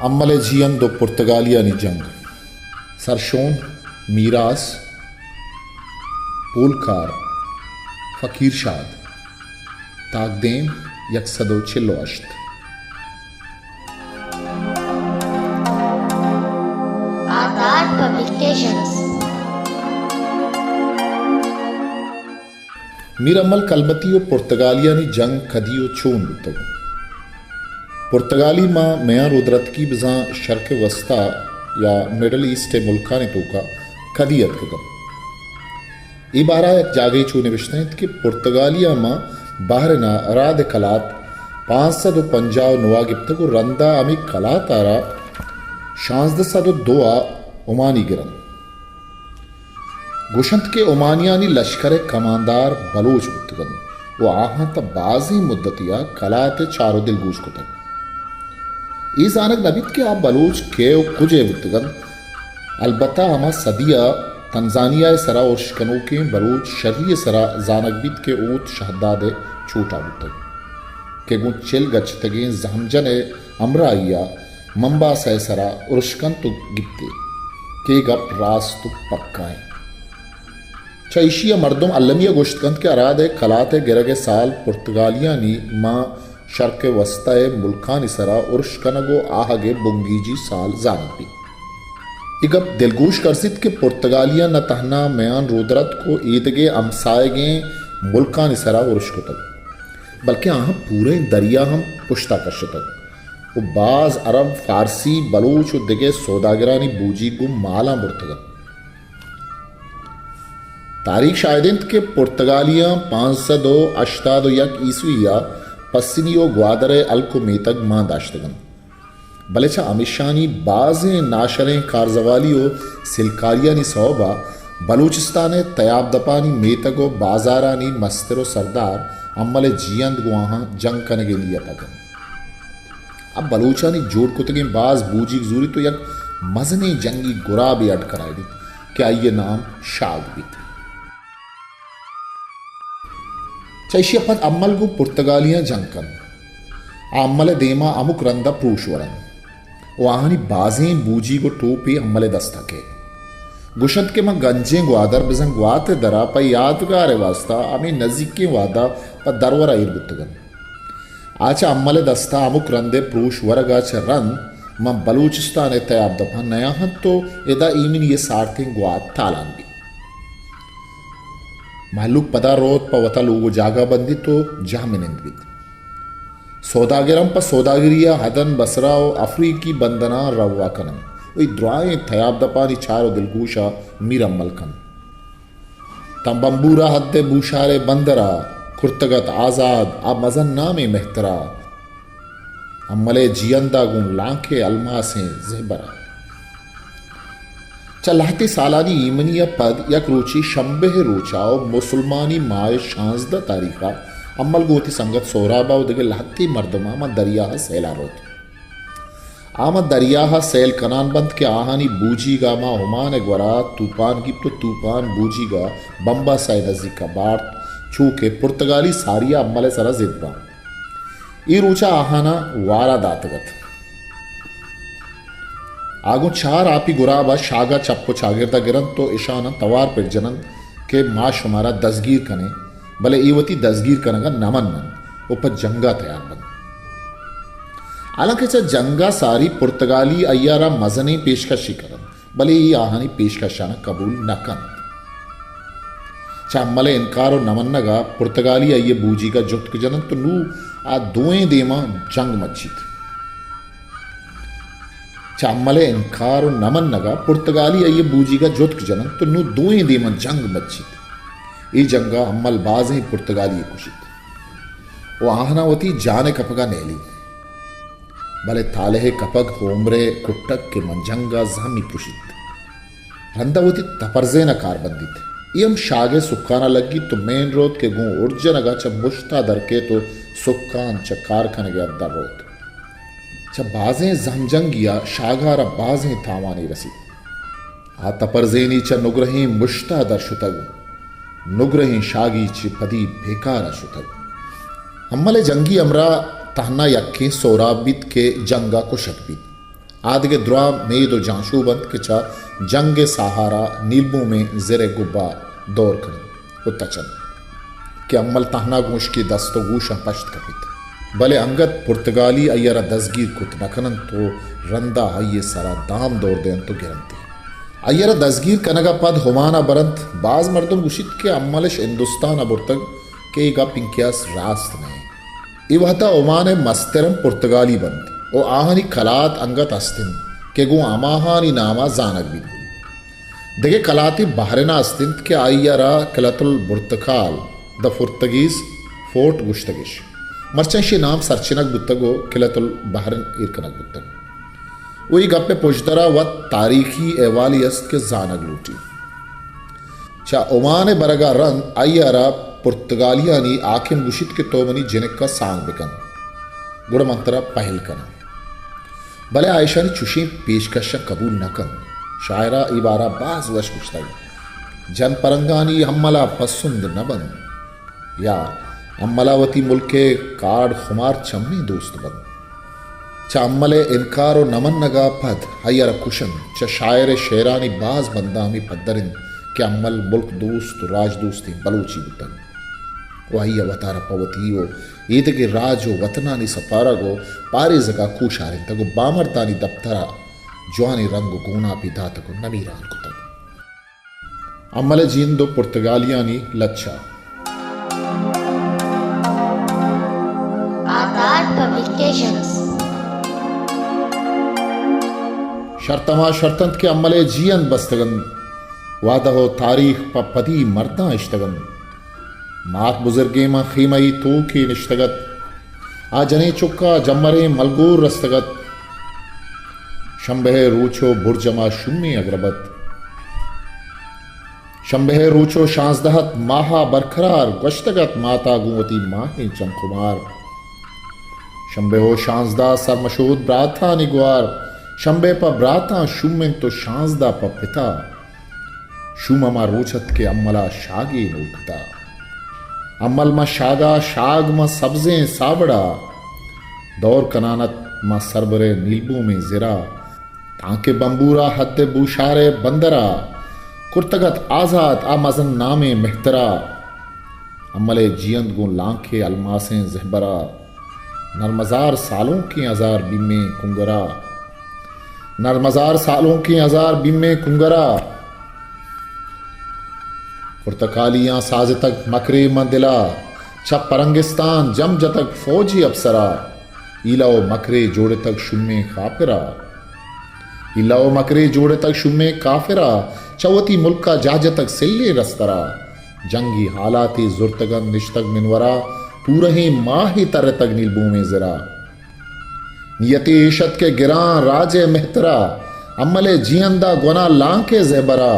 Ammale jiyan do Portugaliyani jang. Sarshon, Miras, Polkar, Fakir Shad, Tagdem, Yaksado Chilloasht. Aadhaar Publications. Miramal Kalbatiyo Portugaliyani jang Kadiyo Chon Lutag. पुर्तगाली माँ मया रुद्रत की बजा shark वस्ता या middle east Mulka ने तोका कदियत कदम इबारा एक जागे चूने विश्नेत कि पुर्तगालिया माँ बाहरना राद कलात 550 नुआ गिप्त को रंदा अमी कलात आरा शांसद सदो दोआ उमानी गिरन गुशंत के उमानियानी लश्कर कमांदार बलोच बुतगन वो आहां तब बाजी मुद्दतिया कलात चारो दिल गूश को तक इस आनक नबीत के आप बलूच के कुछ बुतगन अलबत्ता हमा सदिया तंजानिया सरा और शिकनों के बलूच शरीय सरा जानकबीत के ऊत शहदादे छोटा बुतग के गुण चिल गच्छतगे जहमजन अमराइया मंबा सै सरा और शिकन तो गिप्ते के गप रास तो पक्काएं चैशिया मर्दुम अल्लमिया गोश्तकंत के अरादे कलाते गिरगे साल पुर्तगालिया नी माँ शर्क वस्ताए मुल्कानी सरा उर्श कनगो आहगे बुंगीजी साल जानबी इगब दिलगोश करसित के पुर्तगालिया न तहना मयान रुद्रत को ईदगे अमसाएगे मुल्कानी सरा उर्श को तक बल्कि आह पूरे दरिया हम पुश्ता कशतक वो बाज अरब फारसी बलूच दिगे सौदागरानी बूजी गुम माला मुर्तगन तारीख शायदिन के पुर्तगालिया 502 अश्तादो यक ईस्विया पस्सिनियो ग्वादरे अलको मेतक मां दाश्तगन बलेचा अमिशानी बाज़े नाशरें कारजवालियो सिलकारियानी सौबा बलूचिस्तान तयाबदपानी मेतगो बाजारानी मस्तरो सरदार अम्मले जियंद गुआहा जंग कनगे लिया तगन अब बलूचानी जोड़ कुतगे बाज बूजी जूरी तो यक मजने जंगी गुराबी अड कराई दी क्या ये नाम शाग भी चैशियपत अम्मल गु पुर्तगालियां जंकन अम्मले देमा अमुक रंदा प्रूशवरन वाहनी बाजें बूजी गो टोपी अम्मले दस्तके गुशत के मां गंजे ग्वादर बिजंग ग्वाते दरा पर यादगार वास्ता अमी नजीक के वादा पर दरवरा ईर बुतगन आचा अम्मले दस्ता अमुक रंदे प्रूश वरगा च रन मां बलूचिस्तान तयाब दफा नया हत तो एदा ईमिन ये सार्थें ग्वात तालान भी महलूक पदा रोत पर वता लोगो जागा बंदी तो जामिनिंद सौदागिरम पर सौदागिरिया हदन बसरा और अफ्रीकी बंदना रवा कनम वही द्राएं थयाब दपानी चारो दिलगूशा मीरम मलकन तंबंबूरा हद्दे बूशारे बंदरा कुर्तगत आजाद आ मजन नामे मेहतरा अम्मले जियंदा गुण लांखे अलमासें ज़ेबरा चलाती सालानी ईमनिया पद यक रोची शंबे रोचाओ मुसलमानी माय शांजदा तारीखा अम्मल गोती संगत सोराबा उदगे लहती मर्दमा मा दरिया सैला रोत आमा दरिया सैल कनान बंद के आहानी बूजीगा मा हुमान ग्वरा तूफान गिप तो तूफान बूजीगा बम्बा साय नजीक का बार्त चूके पुर्तगाली सारिया अम्मले सरा जिद्बा ई रोचा आहाना वारा दातगत आगो चार आपी गुराबा शागा चप्पो चागिरदा गिरन तो ईशाना तवार पर जनन के माँ शुमारा दसगीर कने भले इवती दसगीर कनगा नमन ऊपर जंगा तैयार बन हालांकि जंगा सारी पुर्तगाली अय्यारा मजने पेशकशी करन भले ये आहानी पेशकशाना कबूल न कन चम्मले इनकार और नमन्नगा पुर्तगाली अय्ये बूजी का जुक्त जनन तो नू आ दोएं देमा जंग मच्छी थी चामले इनकार और नमन नगा पुर्तगाली अय्ये बूजी का जुत्क जनन तो नू दोएं देमन जंग मच्छी ई जंगा अम्मल बाजें पुर्तगाली कुशित वो आहनावती जाने कपगा नेली भले थाले कपग होमरे कुट्टक के मंजंगा जमी पुशित रंदावती तपरजे न कार बंदित यम शागे सुक्काना लगी तो मेन रोड के गुं उर्जन अगा च मुश्ता दरके तो सुक्कान च कारखाने के अद्दा रोड च बाजें जमजंगिया शागारा बाजें थावानी रसी आ तपरजेनी च नुग्रही मुश्ता दर्शुतगु नुग्रही शागी च पदी बेकारा शुतगु अम्मले जंगी अमरा तहना यक्के सोराबित के जंगा को शकबित आदगे द्वा मेदो जांशूबंद के चा जंग सहारा नीलबू में ज़ेरे गुब्बा दौर कर उत्तचन के अम्मल तहना गोश की दस्तो गूशा पश्त कपित भले अंगत पुर्तगाली अय्यरा दसगीर कुत नखनन तो रंदा हये सरा दाम दौर देन तो गिरंती अय्यरा दसगीर कनगा पद हुमाना बरंत बाज मर्दम गुशित के अम्मलश हिंदुस्तान अबुर्तग के गा पिंकियास रास्त नहीं इवहता ओमाने मस्तरम पुर्तगाली बंद ओ आहनी कलात अंगत अस्तिन के गो अमाहानी नामा जानक भी देखे कलाती बहरना अस्तिन के आय्यरा कलतुल बुर्तकाल द फुर्तगीज फोर्ट गुश्तगिश मर्चंशी नाम सरचिनक बुत्तगो किलतुल बहरन इरकनक बुत्तग वही गप्पे पुजदरा व तारीखी एवाली अस्त के जानक लूटी चा ओमाने बरगा रंग आय्यरा पुर्तगालियानी आखिम गुशित के तोमनी जिनक का सांग बिकन गुड़मंतरा पहल कना भले आयशा ने चुशी पेशकश कबूल न कन शायरा इबारा बाज वश गुश्तग जन परंगानी अम्मला पसंद न बन या अम्मलावती मुल्क के कार्ड खुमार चम्मी दोस्त बन च अम्मले इनकार और नमन नगा पद हयर कुशन च शायर शेरानी बाज बंदामी पद्दरिन के अम्मल मुल्क दोस्त राज दोस्ती बलूची बुतन वही अवतार पवतीयो ईद के राजो वतनानी सपारागो पारे जगा खूशारिन तगो बामरतानी दप्तरा ज्वानी रंग गोना पिता तको नमीरान को तक अम्मले जीन दो पुर्तगालियानी लच्छा Atar Publications. शर्तमा शर्तंत के अम्मले जियन बस्तगन वादा हो तारीख पदी मरदा इश्तगन मात बुजुर्गे मा खीमई तो की निश्तगत आ जने चुक्का जम्मरे मलगूर रस्तगत शंबह रूचो बुरजमा शुम्मी अग्रबत शंबह रूचो शांसदहत माहा बरकरार गश्तगत माता गुवती माहे चमकुमार शंबे हो शांसदा सरमशूद ब्राथा निगवार शंबे पर ब्राथा शुमिन तो शांसदा पर पिता शुममा रोचत के अम्मला शागे नोटता अम्मल मा शागा शाग मा सब्जें सावड़ा दौर कनानत मा सरबरे नीलबू में जिरा तांके बंबूरा हद बूशारे बंदरा कुर्तगत आजाद आ मजन नामे मेहतरा अम्मले जियंद गो लांखे अलमासें जहबरा नरमजार सालों की हजार बिम्मे कुंगरा नरमजार सालों की हजार बिम्मे कुंगरा पुर्तकालियां साज तक मकरे मंदिला छप परंगिस्तान जम जतक फौजी अफसरा इलाओ मकरे जोड़े तक शुम्मे काफिरा इलाओ मकरे जोड़े तक शुम्मे काफिरा चवती मुल्क का जाज तक सिल्ले रस्तरा जंगी हालाती जुर्तगन निश्तग मिनवरा पूरे ही माही तर तक नीलबू में जरा नियति इशत के गिरा राजे मेहतरा अम्मले जियंदा गुना लांके जेबरा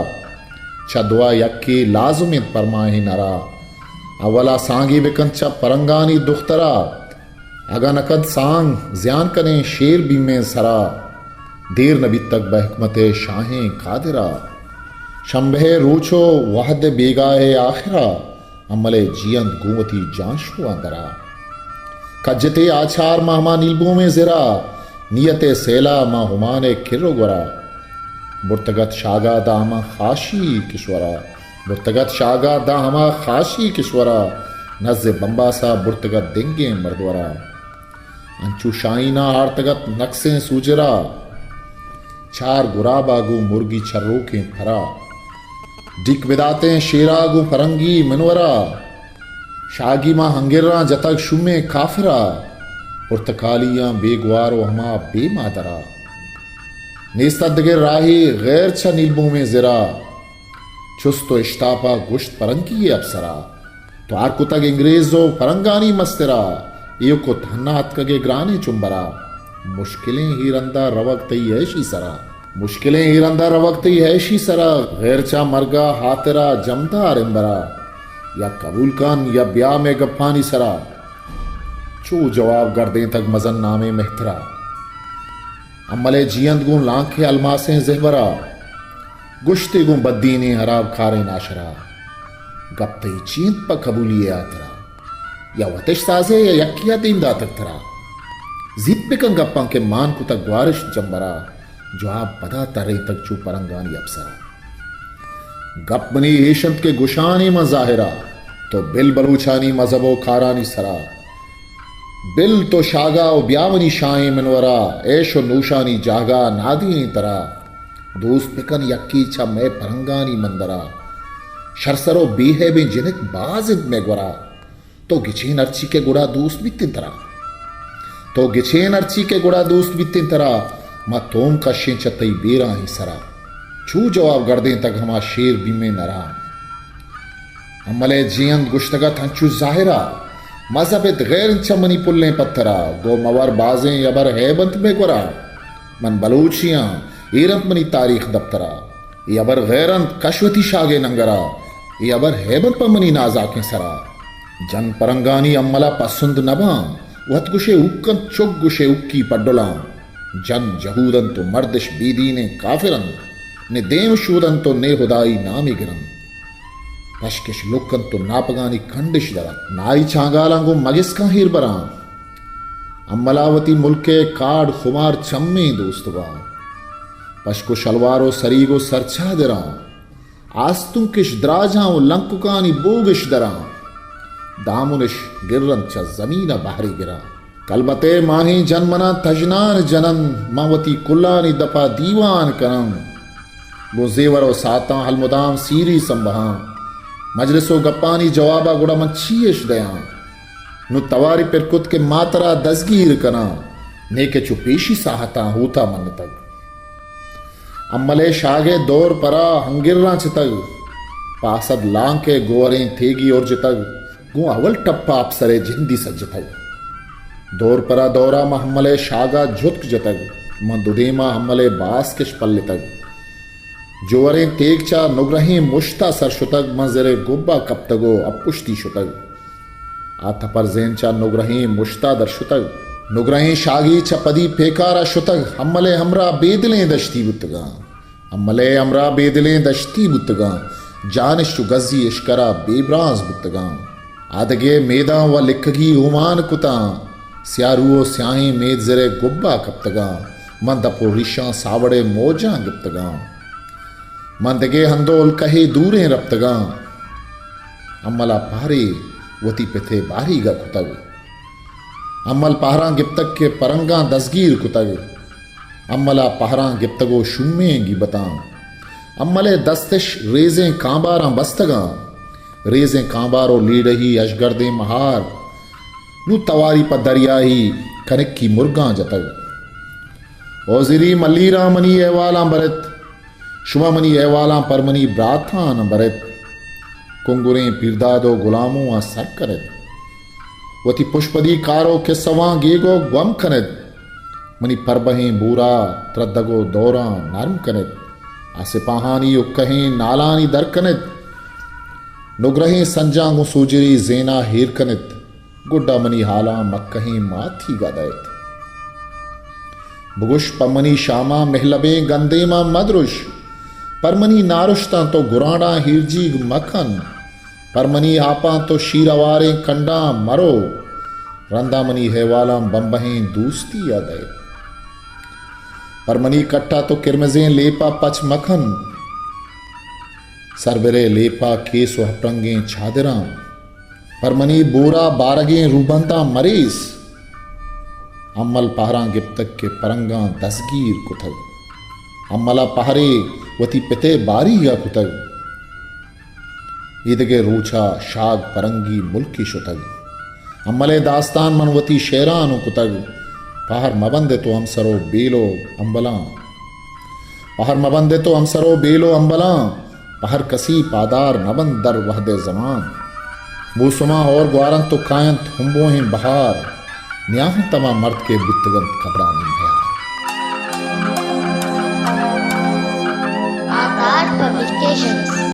छदवा यक्की लाजुमित परमाही नरा अवला सांगी बिकंचा परंगानी दुख्तरा अगनकद सांग ज्यान कने शेर बीमे सरा देर नबी तक बहकमते शाहें कादिरा शंबे रूचो वहद बेगाए आखिरा अम्मले जियंद गुवती जांशु अंदरा कज्जते आचार महमा नीलबू में जिरा नियते सेला मा हुमाने किर्रो गोरा बुर्तगत शागा दामा खाशी किश्वरा बुर्तगत शागा दामा खाशी किश्वरा नज़े बंबासा बुर्तगत देंगे मर्दवरा अंचु शाइना आर्तगत नक्से सूजरा चार गुराबागु मुर्गी छर्रो के फरा डिक बिदाते शेरागु फरंगी मनवरा शागी मां हंगिरा जतक शुमे काफिरा पुर्तकालियां बेगवारो हमा बेमादरा नेस्तदगे राही गैर छ नीलबू में जिरा चुस्तो इश्तापा गुश्त परंगी अप्सरा तो आरकु तक इंग्रेजो परंगानी मस्तरा यो को धन्नात कगे ग्राने चुंबरा मुश्किलें ही रंदा रवक तई ऐशी सरा मुश्किलें ही रंदा रवक तई ऐशी सरा गैर चा मरगा हातरा जमदा रिंबरा या कबूल कान या ब्याह में गप्पानी सरा चू जवाब गर्दे तक मजन नामे मेहतरा अम्मले जियंद गुं लांखे अलमासें जहबरा गुश्ते गुं बद्दीने हराब खारे नाशरा गप्ते चींत पर कबूलिए आतरा या वतिश साजे या यकिया दीमदा तक तरा जिप पिकन गप्पा के मान को तक ग्वारिश जंबरा जो आप बदा तरे तक चू परंगानी अप्सरा गपमनी ईशंत के गुशानी में जाहिरा तो बिल बलूचानी मजहबो खारानी सरा बिल तो शागा ओ ब्यावनी शाही मनवरा ऐशो नूशानी जागा नादी तरा दोस्त पिकन यक्की छा मैं परंगानी मंदरा शरसरो बीहे भी जिनक बाजिद में गुरा तो गिछेन अर्ची के गुड़ा दोस्त भी तिंतरा तो गिछेन अर्ची के गुड़ा दोस्त भी तिंतरा मा तोम का शें चतई बेरा ही सरा छू जवाब गर्दे तक हमा शेर बीमे नरा अमले जियन गुश्तगा थंचू जाहिरा मजहबित गैर चमनी पुल्ले पत्थरा गो मवर बाजें यबर हैबंत में गुरा मन बलूचियां ईरंत मनी तारीख दफ्तरा यबर गैरंत कशवती शागे नंगरा यबर हैबंत पमनी नाजा के सरा जन परंगानी अम्मला पसंद नबा वत गुशे उक्कन चुग गुशे उक्की पड्डुला जन जहूदन तो मर्दिश बीदी ने काफिरन ने देव शूदन तो ने हुदाई नामी गिरन पशकिश लुक्कन तो नापगानी खंडिश दरा नाई चांगालांगो मगिस्का हीर बरा अम्मलावती मुल्के काड खुमार चम्मे दोस्तवा पशको शलवारो सरीगो सरछा दरा आस्तुं किश द्राजाओ लंकुकानी बोगिश दरा दामुनिश गिर्रन च जमीना बहरी गिरा कलबते माही जन्मना तजनान जनन मावती कुल्लानी दफा दीवान करम गो जेवरो साता हलमुदाम सीरी संबहा मजलिसो गप्पानी जवाबा गुड़ा मन छीयश दया नु तवारी पर कुत के मातरा दसगीर कना नेके चुपेशी साहता होता मन तक अम्मले शागे दौर परा हंगिर्रा चितग पासद लांग के गोरें थेगी और जितग गु अवल टप्पा अपसरे जिंदी सज्जतग दौर परा दौरा मा हम्मले शागा झुतक जतग मा दुदेमा हम्मले बास किश पल्लितग जोवरें तेगचा नुग्रही मुश्ता सरशुतग मंजरे गुब्बा कप्तगो अपुष्टी शुतग आथपर जेनचा नुग्रही मुश्ता दरशुतग नुग्रही शागी चपदी फेकारा शुतग हम्मले हमरा बेदलें दश्ती बुतगा हम्मले हमरा बेदलें दश्ती बुतगा जानिश गजी इश्करा बेब्राज बुतगा आदगे मेदा व लिखगी उमान कुता स्यारुओ स्याही मेद जरे गुब्बा कप्तगा मंदपो रिशा सावड़े मोजा गिप्तगा मंदगे हंदोल कहे दूरे रप्तगा अम्मला पहरे वती पिथे बारीगा कुतग अम्मल पहरा गिप्तक के परंगा दसगीर कुतग अम्मला पहरा गिप्तगो शुम्मेंगी बता अम्मले दस्तिश रेजें कांबारा बस्तगा रेजें कांबारो लीडही अशगर्दे महार नु तवारी पर दरियाही कनिक्की मुर्गा जतग ओजिरी मल्लीरा मनी एवाला बरत शुमा मनी एवाला परमनी ब्राथा न बरत कुंगुरें पिरदादो गुलामों आ सर करत वती पुष्पदी कारो के सवा गेगो ग्वम कनद मनी परबहें बूरा त्रदगो दौरा नरम कनद आसिपाहानी उक्कहें नालानी दर कनद नुग्रहें संजांगो सूजरी जेना हीर कनद गुड्डा मनी हाला मक्कहें माथी गदयत बुगुश पमनी शामा महलबें गंदेमा मदरुश परमनी नारुश्ता तो गुराड़ा हिरजी मखन परमनी आपा तो शीरवारे कंडा मरो रंदामनी हेवाला बम्बहें दूस्ती अदय परमनी कट्टा तो किरमजें लेपा पच मखन सरबरे लेपा केस हपरंगे छादरा परमनी बोरा बारगे रूबंता मरीस अम्मल पहरा गिप्तक के परंगा दसगीर कुथग अम्मला पहरे वती पिते बारीगा कुतग ईदगे रूछा शाग परंगी मुल्की शुतग अम्मले दास्तान मनवती शेरानु कुतग पहर मबंदे तो हमसरो बेलो अंबला पहर मबंदे तो हमसरो बेलो अंबला पहर कसी पादार नबन दर वहदे जमान मूसुमा और ग्वारन तो कायंत हुम्बोहें बहार न्याह तमा मर्द के बित्तगंत खबरानी भया Our Publications.